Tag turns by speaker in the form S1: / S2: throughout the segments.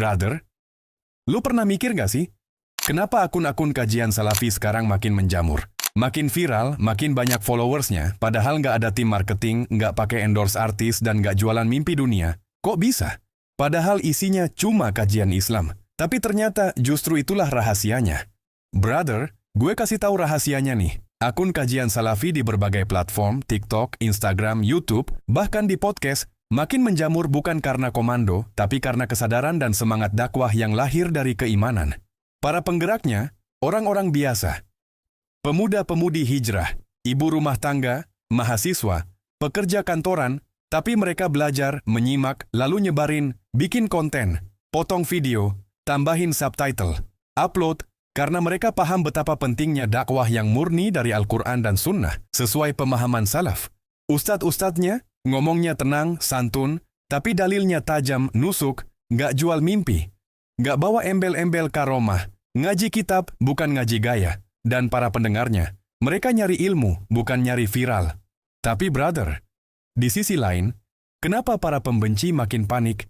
S1: Brother, lu pernah mikir gak sih? Kenapa akun-akun kajian salafi sekarang makin menjamur? Makin viral, makin banyak followersnya, padahal nggak ada tim marketing, nggak pakai endorse artis, dan nggak jualan mimpi dunia. Kok bisa? Padahal isinya cuma kajian Islam. Tapi ternyata justru itulah rahasianya. Brother, gue kasih tahu rahasianya nih. Akun kajian salafi di berbagai platform, TikTok, Instagram, YouTube, bahkan di podcast, makin menjamur bukan karena komando, tapi karena kesadaran dan semangat dakwah yang lahir dari keimanan. Para penggeraknya, orang-orang biasa. Pemuda-pemudi hijrah, ibu rumah tangga, mahasiswa, pekerja kantoran, tapi mereka belajar, menyimak, lalu nyebarin, bikin konten, potong video, tambahin subtitle, upload, karena mereka paham betapa pentingnya dakwah yang murni dari Al-Quran dan Sunnah, sesuai pemahaman salaf. Ustadz-ustadznya, ngomongnya tenang, santun, tapi dalilnya tajam, nusuk, nggak jual mimpi, nggak bawa embel-embel karomah, ngaji kitab, bukan ngaji gaya. Dan para pendengarnya, mereka nyari ilmu, bukan nyari viral. Tapi brother, di sisi lain, kenapa para pembenci makin panik?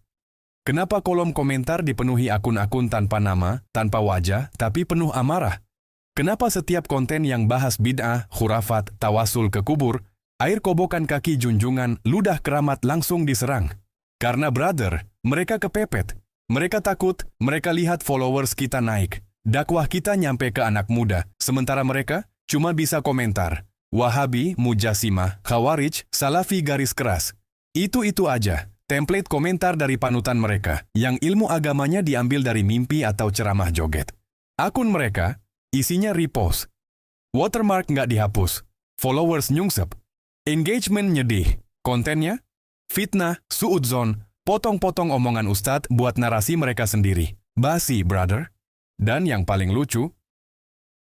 S1: Kenapa kolom komentar dipenuhi akun-akun tanpa nama, tanpa wajah, tapi penuh amarah? Kenapa setiap konten yang bahas bid'ah, khurafat, tawasul ke kubur, air kobokan kaki junjungan, ludah keramat langsung diserang? Karena brother, mereka kepepet. Mereka takut, mereka lihat followers kita naik. Dakwah kita nyampe ke anak muda, sementara mereka cuma bisa komentar. Wahabi, Mujasimah, Khawarij, Salafi garis keras. Itu aja. Template komentar dari panutan mereka, yang ilmu agamanya diambil dari mimpi atau ceramah joget. Akun mereka, isinya repost. Watermark nggak dihapus. Followers nyungsep. Engagement nyedih. Kontennya? Fitnah, suudzon, potong-potong omongan ustadz buat narasi mereka sendiri. Basi, brother. Dan yang paling lucu,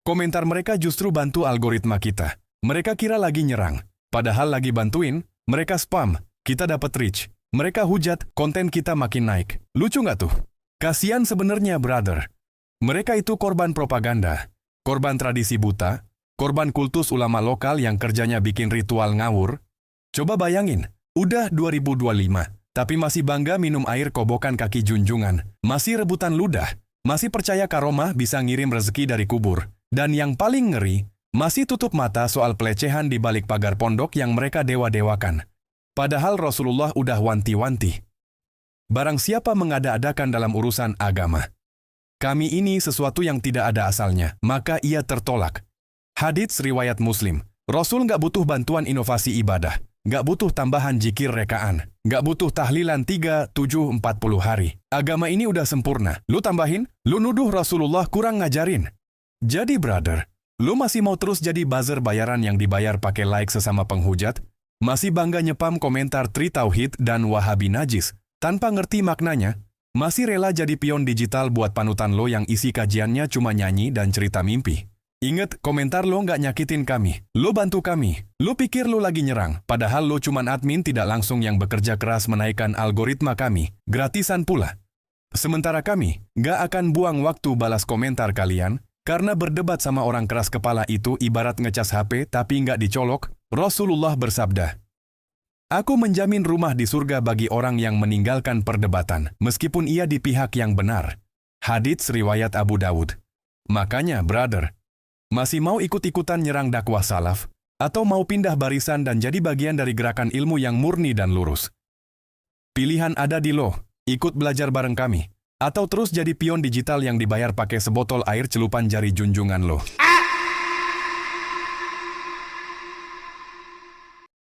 S1: komentar mereka justru bantu algoritma kita. Mereka kira lagi nyerang. Padahal lagi bantuin, mereka spam, kita dapat reach. Mereka hujat, konten kita makin naik. Lucu nggak tuh? Kasian sebenarnya, brother. Mereka itu korban propaganda, korban tradisi buta, korban kultus ulama lokal yang kerjanya bikin ritual ngawur. Coba bayangin, udah 2025, tapi masih bangga minum air kobokan kaki junjungan, masih rebutan ludah, masih percaya karomah bisa ngirim rezeki dari kubur. Dan yang paling ngeri, masih tutup mata soal pelecehan di balik pagar pondok yang mereka dewa-dewakan. Padahal Rasulullah udah wanti-wanti. Barang siapa mengada-adakan dalam urusan agama, kami ini sesuatu yang tidak ada asalnya, maka ia tertolak. Hadits riwayat Muslim, Rasul nggak butuh bantuan inovasi ibadah, nggak butuh tambahan jikir rekaan, nggak butuh tahlilan 3, 7, 40 hari. Agama ini udah sempurna. Lu tambahin, lu nuduh Rasulullah kurang ngajarin. Jadi brother, lu masih mau terus jadi buzzer bayaran yang dibayar pakai like sesama penghujat? Masih bangga nyepam komentar Tri Tauhid dan Wahabi Najis, tanpa ngerti maknanya? Masih rela jadi pion digital buat panutan lo yang isi kajiannya cuma nyanyi dan cerita mimpi? Ingat, komentar lo nggak nyakitin kami. Lo bantu kami. Lo pikir lo lagi nyerang, padahal lo cuman admin tidak langsung yang bekerja keras menaikkan algoritma kami, gratisan pula. Sementara kami nggak akan buang waktu balas komentar kalian, karena berdebat sama orang keras kepala itu ibarat ngecas HP tapi nggak dicolok. Rasulullah bersabda, "Aku menjamin rumah di surga bagi orang yang meninggalkan perdebatan, meskipun ia di pihak yang benar." Hadits riwayat Abu Dawud. Makanya, brother, masih mau ikut-ikutan nyerang dakwah salaf? Atau mau pindah barisan dan jadi bagian dari gerakan ilmu yang murni dan lurus? Pilihan ada di lo, ikut belajar bareng kami. Atau terus jadi pion digital yang dibayar pakai sebotol air celupan jari junjungan lo.